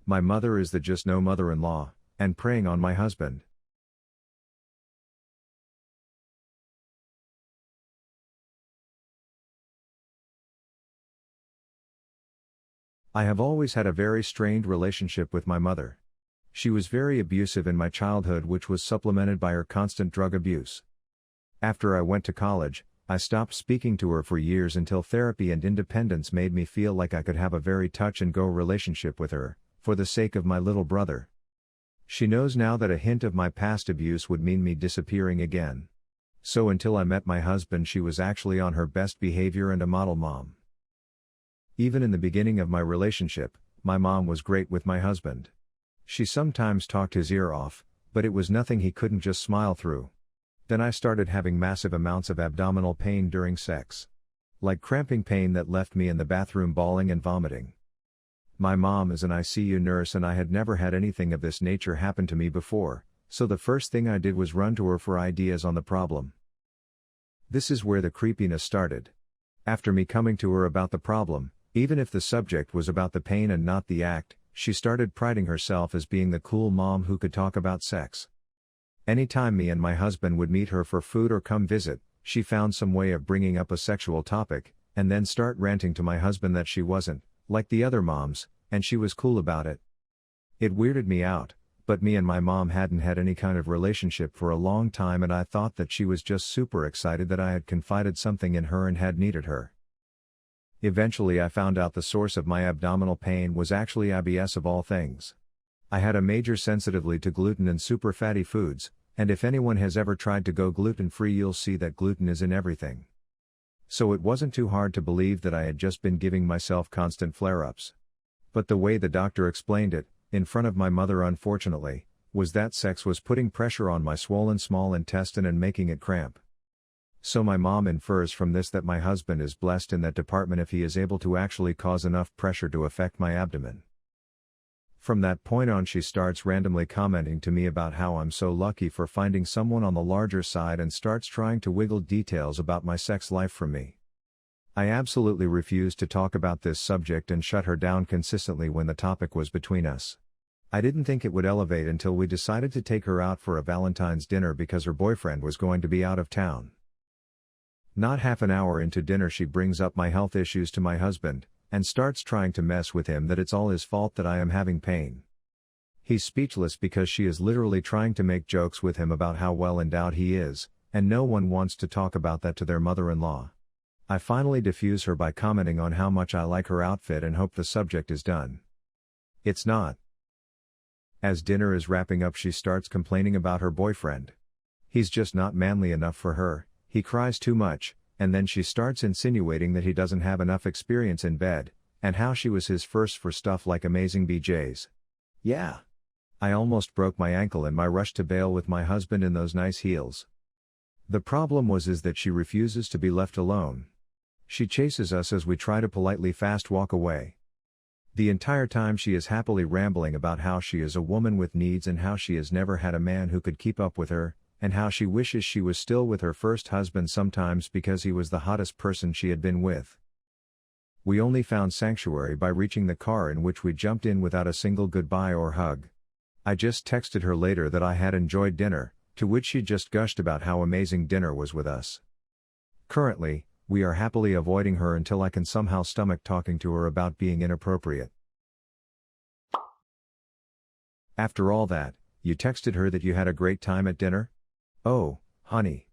My mother is the just no mother-in-law, and preying on my husband. I have always had a very strained relationship with my mother. She was very abusive in my childhood, which was supplemented by her constant drug abuse. After I went to college, I stopped speaking to her for years until therapy and independence made me feel like I could have a very touch-and-go relationship with her, for the sake of my little brother. She knows now that a hint of my past abuse would mean me disappearing again. So until I met my husband, she was actually on her best behavior and a model mom. Even in the beginning of my relationship, my mom was great with my husband. She sometimes talked his ear off, but it was nothing he couldn't just smile through. Then I started having massive amounts of abdominal pain during sex. Like cramping pain that left me in the bathroom bawling and vomiting. My mom is an ICU nurse and I had never had anything of this nature happen to me before, so the first thing I did was run to her for ideas on the problem. This is where the creepiness started. After me coming to her about the problem, even if the subject was about the pain and not the act, she started priding herself as being the cool mom who could talk about sex. Anytime me and my husband would meet her for food or come visit, she found some way of bringing up a sexual topic, and then start ranting to my husband that she wasn't like the other moms, and she was cool about it. It weirded me out, but me and my mom hadn't had any kind of relationship for a long time and I thought that she was just super excited that I had confided something in her and had needed her. Eventually I found out the source of my abdominal pain was actually IBS of all things. I had a major sensitivity to gluten and super fatty foods, and if anyone has ever tried to go gluten-free you'll see that gluten is in everything. So it wasn't too hard to believe that I had just been giving myself constant flare-ups. But the way the doctor explained it, in front of my mother unfortunately, was that sex was putting pressure on my swollen small intestine and making it cramp. So my mom infers from this that my husband is blessed in that department if he is able to actually cause enough pressure to affect my abdomen. From that point on she starts randomly commenting to me about how I'm so lucky for finding someone on the larger side and starts trying to wiggle details about my sex life from me. I absolutely refused to talk about this subject and shut her down consistently when the topic was between us. I didn't think it would elevate until we decided to take her out for a Valentine's dinner because her boyfriend was going to be out of town. Not half an hour into dinner she brings up my health issues to my husband, and starts trying to mess with him that it's all his fault that I am having pain. He's speechless because she is literally trying to make jokes with him about how well endowed he is, and no one wants to talk about that to their mother-in-law. I finally diffuse her by commenting on how much I like her outfit and hope the subject is done. It's not. As dinner is wrapping up she starts complaining about her boyfriend. He's just not manly enough for her, he cries too much, and then she starts insinuating that he doesn't have enough experience in bed, and how she was his first for stuff like amazing BJs. Yeah. I almost broke my ankle in my rush to bail with my husband in those nice heels. The problem is that she refuses to be left alone. She chases us as we try to politely fast walk away. The entire time she is happily rambling about how she is a woman with needs and how she has never had a man who could keep up with her, and how she wishes she was still with her first husband sometimes because he was the hottest person she had been with. We only found sanctuary by reaching the car in which we jumped in without a single goodbye or hug. I just texted her later that I had enjoyed dinner, to which she just gushed about how amazing dinner was with us. Currently, we are happily avoiding her until I can somehow stomach talking to her about being inappropriate. After all that, you texted her that you had a great time at dinner? Oh, honey.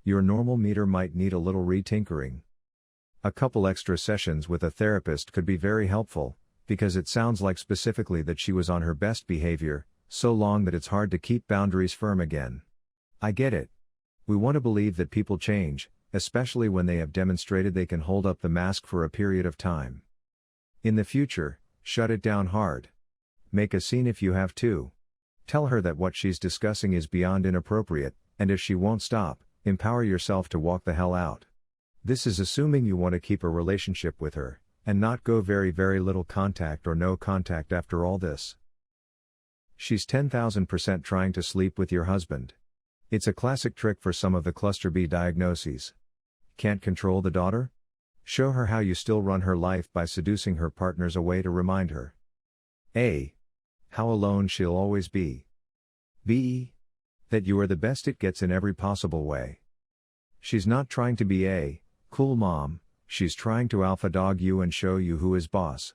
Your normal meter might need a little retinkering. A couple extra sessions with a therapist could be very helpful, because it sounds like specifically that she was on her best behavior, so long that it's hard to keep boundaries firm again. I get it. We want to believe that people change, especially when they have demonstrated they can hold up the mask for a period of time. In the future, shut it down hard. Make a scene if you have to. Tell her that what she's discussing is beyond inappropriate, and if she won't stop, empower yourself to walk the hell out. This is assuming you want to keep a relationship with her, and not go very little contact or no contact after all this. She's 10,000% trying to sleep with your husband. It's a classic trick for some of the cluster B diagnoses. Can't control the daughter? Show her how you still run her life by seducing her partners away to remind her. A. How alone she'll always be. B. That you are the best it gets in every possible way. She's not trying to be a cool mom, she's trying to alpha dog you and show you who is boss.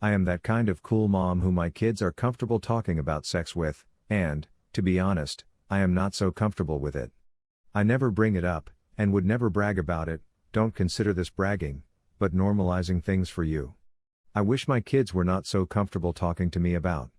I am that kind of cool mom who my kids are comfortable talking about sex with, and, to be honest, I am not so comfortable with it. I never bring it up, and would never brag about it. Don't consider this bragging, but normalizing things for you. I wish my kids were not so comfortable talking to me about.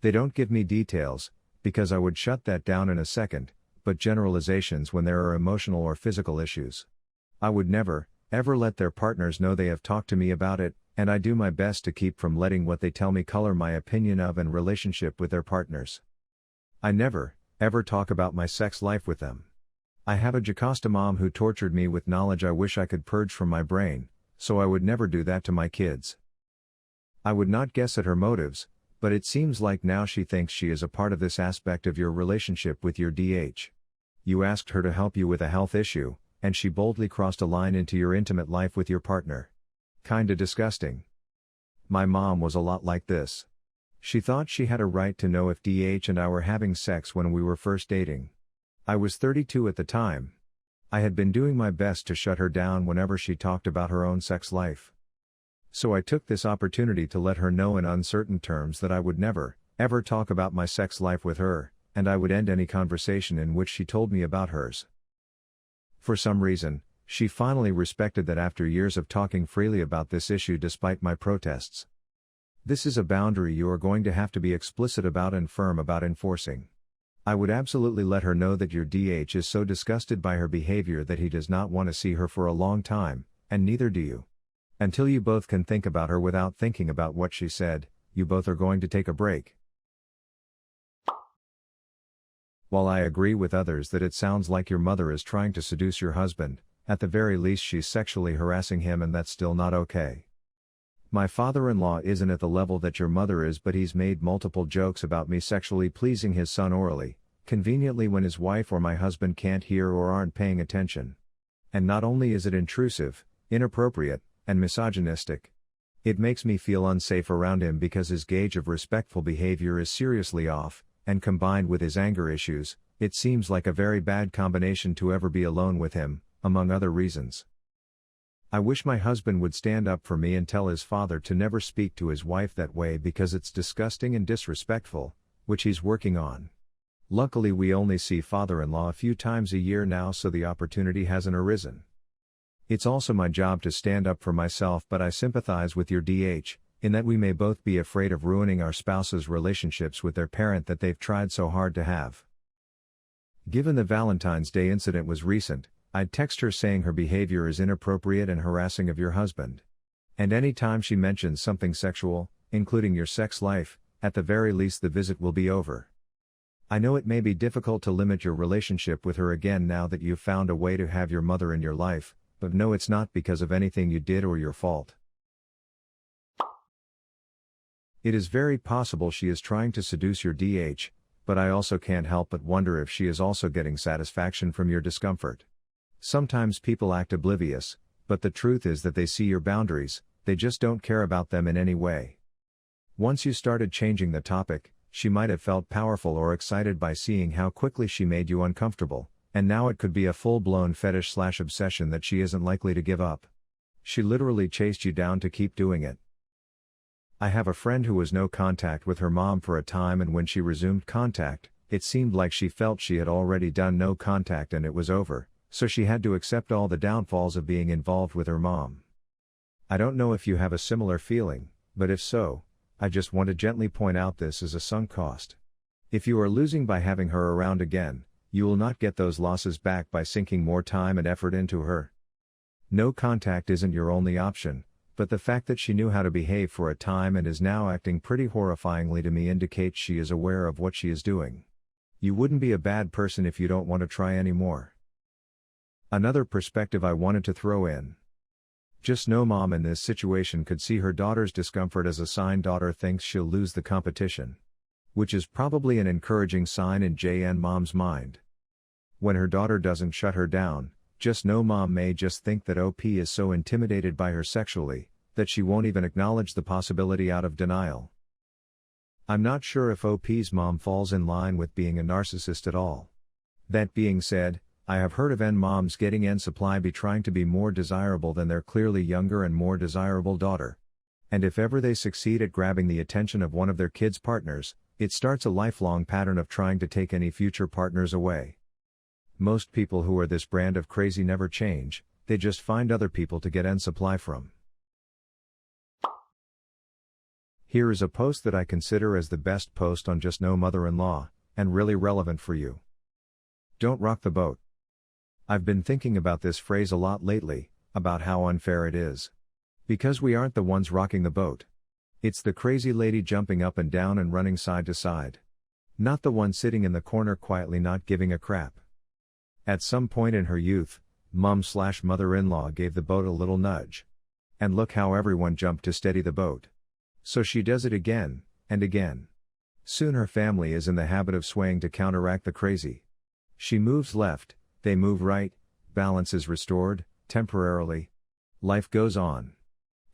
They don't give me details, because I would shut that down in a second, but generalizations when there are emotional or physical issues. I would never, ever let their partners know they have talked to me about it, and I do my best to keep from letting what they tell me color my opinion of and relationship with their partners. I never, ever talk about my sex life with them. I have a Jocasta mom who tortured me with knowledge I wish I could purge from my brain, so I would never do that to my kids. I would not guess at her motives, but it seems like now she thinks she is a part of this aspect of your relationship with your DH. You asked her to help you with a health issue, and she boldly crossed a line into your intimate life with your partner. Kinda disgusting. My mom was a lot like this. She thought she had a right to know if DH and I were having sex when we were first dating. I was 32 at the time. I had been doing my best to shut her down whenever she talked about her own sex life. So I took this opportunity to let her know in uncertain terms that I would never, ever talk about my sex life with her, and I would end any conversation in which she told me about hers. For some reason, she finally respected that after years of talking freely about this issue despite my protests. This is a boundary you are going to have to be explicit about and firm about enforcing. I would absolutely let her know that your DH is so disgusted by her behavior that he does not want to see her for a long time, and neither do you. Until you both can think about her without thinking about what she said, you both are going to take a break. While I agree with others that it sounds like your mother is trying to seduce your husband, at the very least she's sexually harassing him and that's still not okay. My father-in-law isn't at the level that your mother is, but he's made multiple jokes about me sexually pleasing his son orally, conveniently when his wife or my husband can't hear or aren't paying attention. And not only is it intrusive, inappropriate, and misogynistic, it makes me feel unsafe around him because his gauge of respectful behavior is seriously off, and combined with his anger issues, it seems like a very bad combination to ever be alone with him, among other reasons. I wish my husband would stand up for me and tell his father to never speak to his wife that way because it's disgusting and disrespectful, which he's working on. Luckily we only see father-in-law a few times a year now, so the opportunity hasn't arisen. It's also my job to stand up for myself, but I sympathize with your DH, in that we may both be afraid of ruining our spouses' relationships with their parent that they've tried so hard to have. Given the Valentine's Day incident was recent, I'd text her saying her behavior is inappropriate and harassing of your husband. And any time she mentions something sexual, including your sex life, at the very least the visit will be over. I know it may be difficult to limit your relationship with her again now that you've found a way to have your mother in your life, but no, it's not because of anything you did or your fault. It is very possible she is trying to seduce your DH, but I also can't help but wonder if she is also getting satisfaction from your discomfort. Sometimes people act oblivious, but the truth is that they see your boundaries, they just don't care about them in any way. Once you started changing the topic, she might have felt powerful or excited by seeing how quickly she made you uncomfortable, and now it could be a full-blown fetish/obsession that she isn't likely to give up. She literally chased you down to keep doing it. I have a friend who was no contact with her mom for a time, and when she resumed contact, it seemed like she felt she had already done no contact and it was over, so she had to accept all the downfalls of being involved with her mom. I don't know if you have a similar feeling, but if so, I just want to gently point out this is a sunk cost. If you are losing by having her around again, you will not get those losses back by sinking more time and effort into her. No contact isn't your only option, but the fact that she knew how to behave for a time and is now acting pretty horrifyingly to me indicates she is aware of what she is doing. You wouldn't be a bad person if you don't want to try anymore. Another perspective I wanted to throw in. Just no mom in this situation could see her daughter's discomfort as a sign daughter thinks she'll lose the competition. Which is probably an encouraging sign in JN mom's mind. When her daughter doesn't shut her down, just no mom may just think that OP is so intimidated by her sexually, that she won't even acknowledge the possibility out of denial. I'm not sure if OP's mom falls in line with being a narcissist at all. That being said, I have heard of moms getting supply by trying to be more desirable than their clearly younger and more desirable daughter. And if ever they succeed at grabbing the attention of one of their kids' partners, it starts a lifelong pattern of trying to take any future partners away. Most people who are this brand of crazy never change, they just find other people to get supply from. Here is a post that I consider as the best post on Just No Mother-in-Law, and really relevant for you. Don't rock the boat. I've been thinking about this phrase a lot lately, about how unfair it is. Because we aren't the ones rocking the boat. It's the crazy lady jumping up and down and running side to side. Not the one sitting in the corner quietly not giving a crap. At some point in her youth, mom/mother-in-law gave the boat a little nudge. And look how everyone jumped to steady the boat. So she does it again, and again. Soon her family is in the habit of swaying to counteract the crazy. She moves left, they move right, balance is restored, temporarily. Life goes on.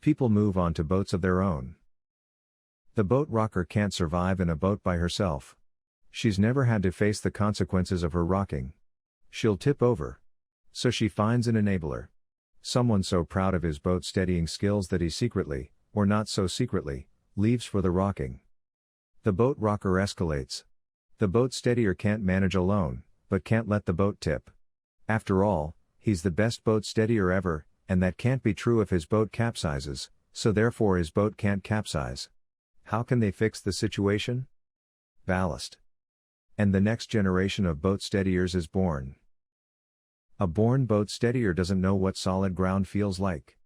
People move on to boats of their own. The boat rocker can't survive in a boat by herself. She's never had to face the consequences of her rocking. She'll tip over. So she finds an enabler. Someone so proud of his boat steadying skills that he secretly, or not so secretly, leaves for the rocking. The boat rocker escalates. The boat steadier can't manage alone, but can't let the boat tip. After all, he's the best boat steadier ever, and that can't be true if his boat capsizes, so therefore his boat can't capsize. How can they fix the situation? Ballast. And the next generation of boat steadiers is born. A born boat steadier doesn't know what solid ground feels like.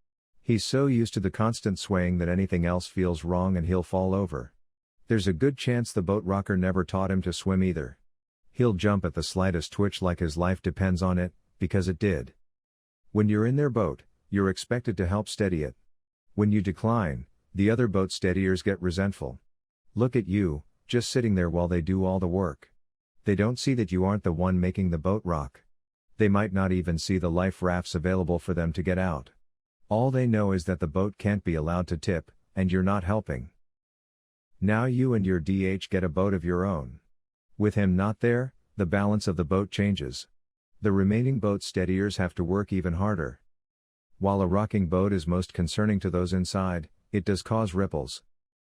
He's so used to the constant swaying that anything else feels wrong and he'll fall over. There's a good chance the boat rocker never taught him to swim either. He'll jump at the slightest twitch like his life depends on it, because it did. When you're in their boat, you're expected to help steady it. When you decline, the other boat steadiers get resentful. Look at you, just sitting there while they do all the work. They don't see that you aren't the one making the boat rock. They might not even see the life rafts available for them to get out. All they know is that the boat can't be allowed to tip, and you're not helping. Now you and your DH get a boat of your own. With him not there, the balance of the boat changes. The remaining boat steadiers have to work even harder. While a rocking boat is most concerning to those inside, it does cause ripples.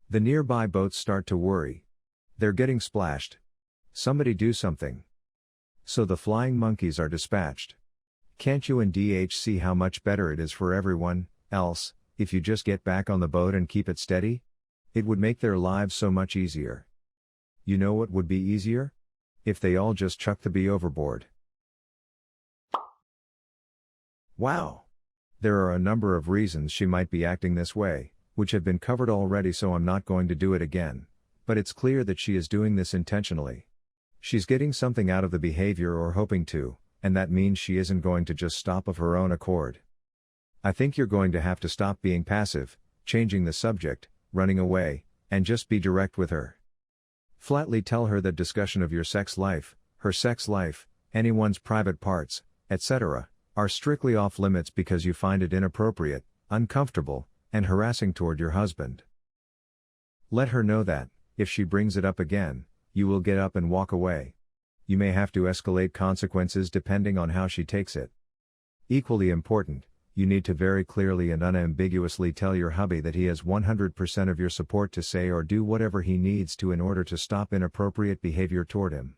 The nearby boats start to worry. They're getting splashed. Somebody do something. So the flying monkeys are dispatched. Can't you and DH see how much better it is for everyone else, if you just get back on the boat and keep it steady? It would make their lives so much easier. You know what would be easier? If they all just chuck the bee overboard. Wow! There are a number of reasons she might be acting this way, which have been covered already, so I'm not going to do it again. But it's clear that she is doing this intentionally. She's getting something out of the behavior or hoping to, and that means she isn't going to just stop of her own accord. I think you're going to have to stop being passive, changing the subject, running away, and just be direct with her. Flatly tell her that discussion of your sex life, her sex life, anyone's private parts, etc., are strictly off limits because you find it inappropriate, uncomfortable, and harassing toward your husband. Let her know that, if she brings it up again, you will get up and walk away. You may have to escalate consequences depending on how she takes it. Equally important, you need to very clearly and unambiguously tell your hubby that he has 100% of your support to say or do whatever he needs to in order to stop inappropriate behavior toward him.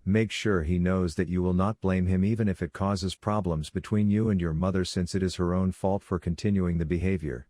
Make sure he knows that you will not blame him even if it causes problems between you and your mother, since it is her own fault for continuing the behavior.